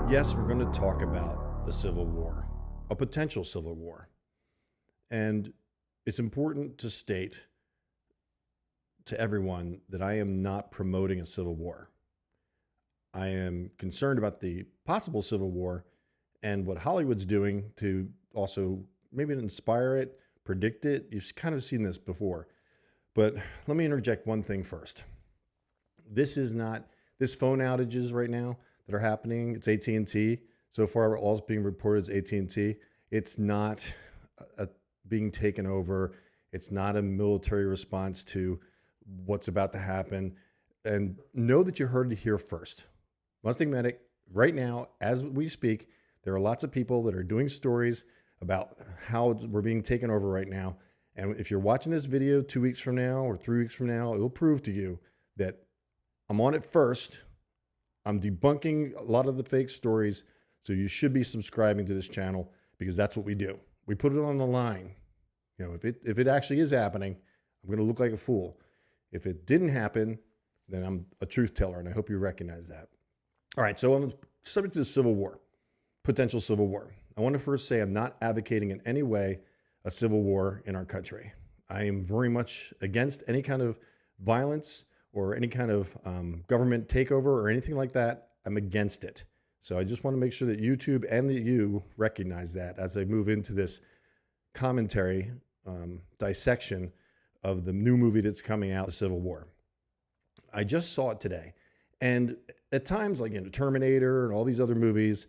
Yes, we're going to talk about the Civil War, a potential civil war. And it's important to state to everyone that I am not promoting a civil war. I am concerned about the possible civil war and what Hollywood's doing to also maybe inspire it, predict it. You've kind of seen this before. But let me interject one thing first. This phone outages right now that are happening, it's AT&T. So far, all being reported is AT&T. It's not being taken over. It's not a military response to what's about to happen. And know that you heard it here first. MustangMedic, right now, as we speak, there are lots of people that are doing stories about how we're being taken over right now. And if you're watching this video 2 weeks from now or 3 weeks from now, it will prove to you that I'm on it first. I'm debunking a lot of the fake stories. So you should be subscribing to this channel because that's what we do. We put it on the line. You know, if it actually is happening, I'm going to look like a fool. If it didn't happen, then I'm a truth teller, and I hope you recognize that. All right, so I'm subject to the Civil War, potential civil war. I want to first say I'm not advocating in any way a civil war in our country. I am very much against any kind of violence or any kind of government takeover or anything like that. I'm against it. So I just want to make sure that YouTube and that you recognize that as I move into this commentary, dissection of the new movie that's coming out, The Civil War. I just saw it today. And at times, like in Terminator and all these other movies,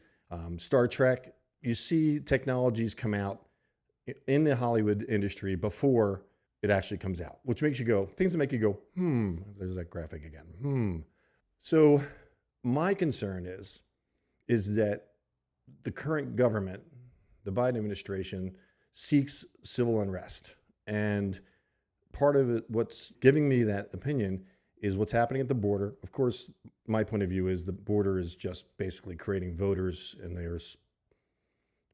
Star Trek, you see technologies come out in the Hollywood industry before it actually comes out, which makes you go, things that make you go, there's that graphic again, So my concern is that the current government, the Biden administration, seeks civil unrest. And part of it, what's giving me that opinion is what's happening at the border. Of course, my point of view is the border is just basically creating voters, and there's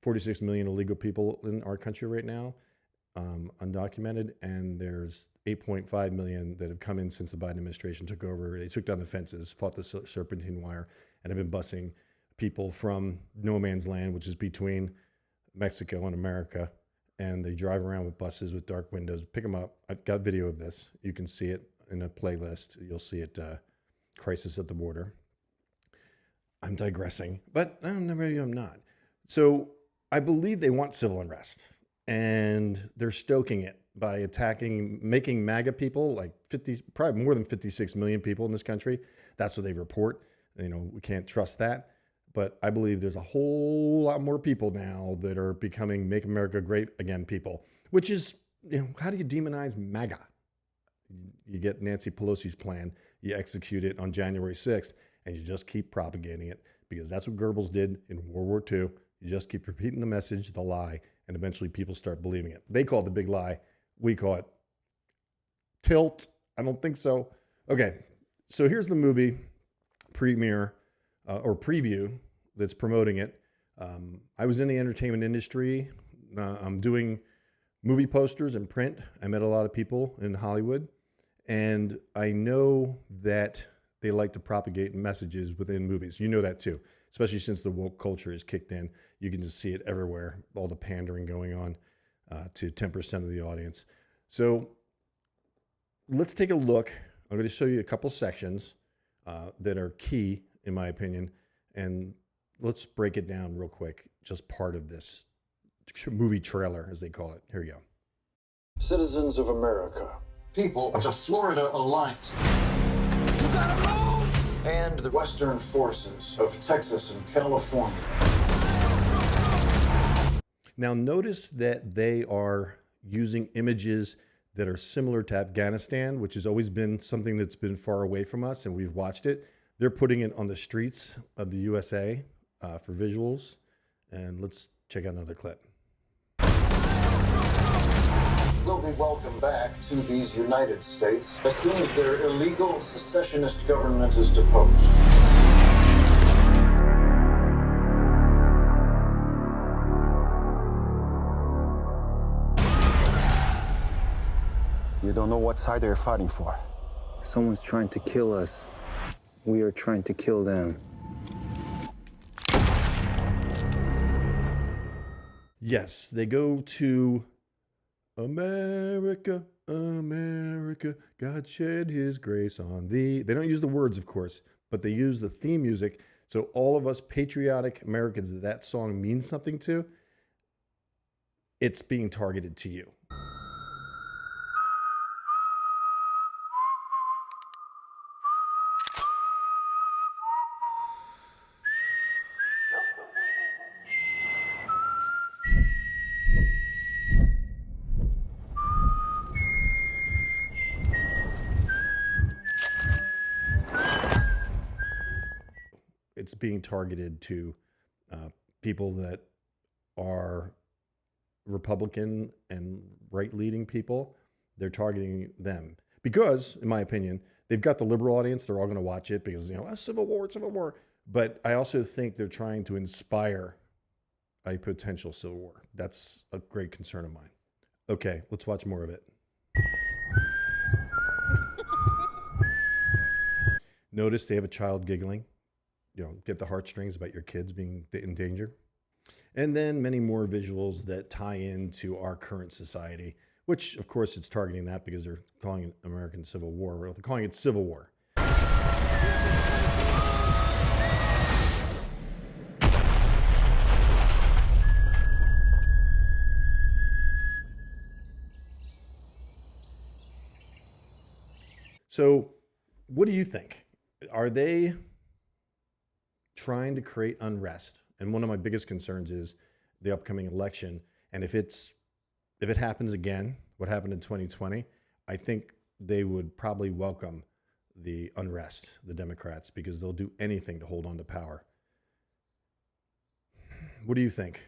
46 million illegal people in our country right now, undocumented, and there's 8.5 million that have come in since the Biden administration took over. They took down the fences, fought the serpentine wire, and have been busing people from no man's land, which is between Mexico and America. And they drive around with buses with dark windows, pick them up. I've got video of this. You can see it in a playlist. You'll see it, Crisis at the Border. I'm digressing, but maybe I'm not. So I believe they want civil unrest, and they're stoking it by attacking, making MAGA people, like probably more than 56 million people in this country. That's what they report. You know, we can't trust that. But I believe there's a whole lot more people now that are becoming Make America Great Again people, which is, you know, how do you demonize MAGA? You get Nancy Pelosi's plan, you execute it on January 6th, and you just keep propagating it because that's what Goebbels did in World War II. You just keep repeating the message, the lie, and eventually people start believing it. They call it the big lie. We call it tilt. I don't think so. Okay, so here's the movie premiere or preview that's promoting it. I was in the entertainment industry. I'm doing movie posters and print. I met a lot of people in Hollywood, and I know that they like to propagate messages within movies. You know that too, especially since the woke culture is kicked in. You can just see it everywhere, all the pandering going on to 10% of the audience. So let's take a look. I'm going to show you a couple sections that are key, in my opinion, and let's break it down real quick, just part of this movie trailer, as they call it. Here you go. Citizens of America. People of the Florida Alliance. You gotta move! And the Western forces of Texas and California. Now notice that they are using images that are similar to Afghanistan, which has always been something that's been far away from us, and we've watched it. They're putting it on the streets of the USA for visuals. And let's check out another clip. Will be welcomed back to these United States as soon as their illegal secessionist government is deposed. You don't know what side they're fighting for. Someone's trying to kill us. We are trying to kill them. Yes, they go to America, America, God shed his grace on thee. They don't use the words, of course, but they use the theme music. So all of us patriotic Americans that song means something to, it's being targeted to you. It's being targeted to people that are Republican and right-leaning people. They're targeting them because, in my opinion, they've got the liberal audience. They're all going to watch it because, Civil War, Civil War. But I also think they're trying to inspire a potential civil war. That's a great concern of mine. Okay, let's watch more of it. Notice they have a child giggling. Get the heartstrings about your kids being in danger. And then many more visuals that tie into our current society, which, of course, it's targeting that because they're calling it American Civil War. They're calling it Civil War. So, what do you think? Are they trying to create unrest? And one of my biggest concerns is the upcoming election. And if it happens again, what happened in 2020, I think they would probably welcome the unrest, the Democrats, because they'll do anything to hold on to power. What do you think?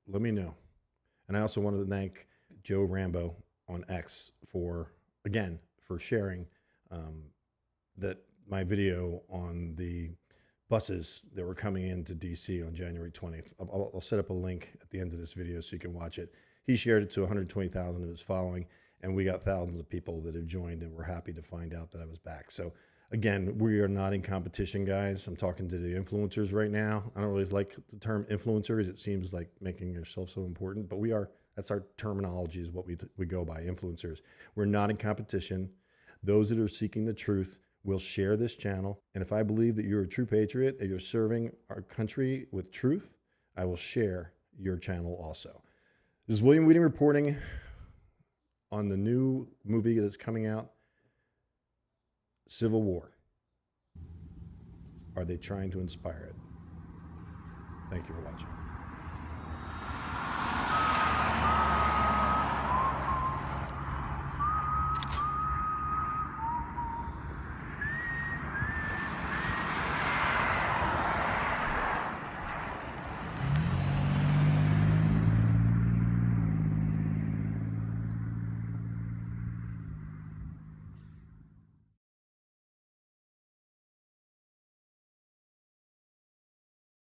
Let me know. And I also wanted to thank Joe Rambo on X for sharing that my video on the buses that were coming into DC on January 20th. I'll set up a link at the end of this video so you can watch it. He shared it to 120,000 of his following, and we got thousands of people that have joined, and we're happy to find out that I was back. So again, we are not in competition, guys. I'm talking to the influencers right now. I don't really like the term influencers. It seems like making yourself so important, but we are. That's our terminology, is what we go by, influencers. We're not in competition. Those that are seeking the truth will share this channel. And if I believe that you're a true patriot and you're serving our country with truth, I will share your channel also. This is William Wieting reporting on the new movie that's coming out, Civil War. Are they trying to inspire it? Thank you for watching.